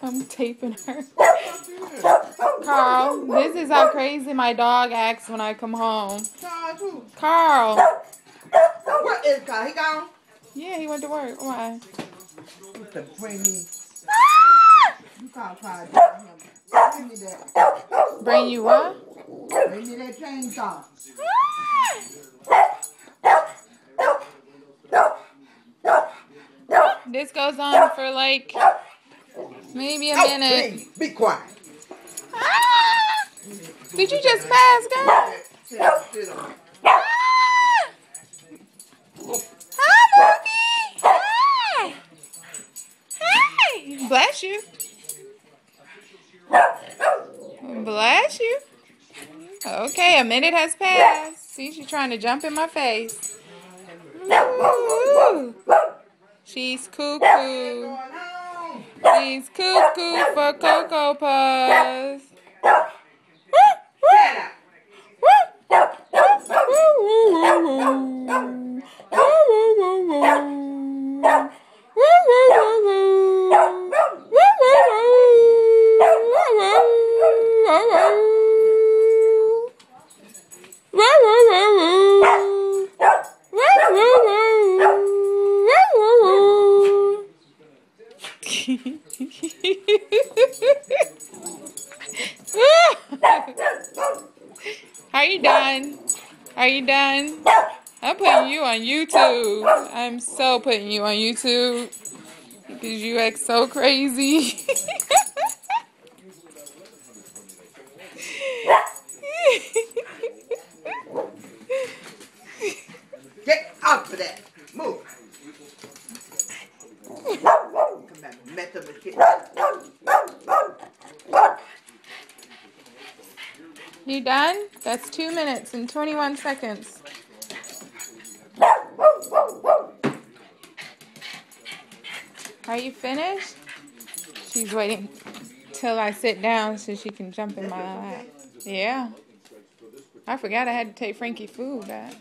I'm taping her. Carl, this is how crazy my dog acts when I come home. Carl. Where is Carl? He gone? Yeah, he went to work. Why? Bring me. You call Carl. Give me that. Bring you what? Bring me that chainsaw. This goes on for like maybe a minute. Please, be quiet. Ah! Did you just pass, girl? Ah! Hi, Mookie. Hi. Hey. Bless you. Bless you. Okay, a minute has passed. See, she's trying to jump in my face. Ooh. She's cuckoo. She's cuckoo for Cocoa Puffs. Are you done? Are you done? I'm putting you on YouTube. I'm so putting you on YouTube because you act so crazy. Get out of that. Move. Come back. Mess up the shit. You done? That's 2 minutes and 21 seconds. Are you finished? She's waiting till I sit down so she can jump in my lap. Yeah. I forgot I had to take Frankie food back.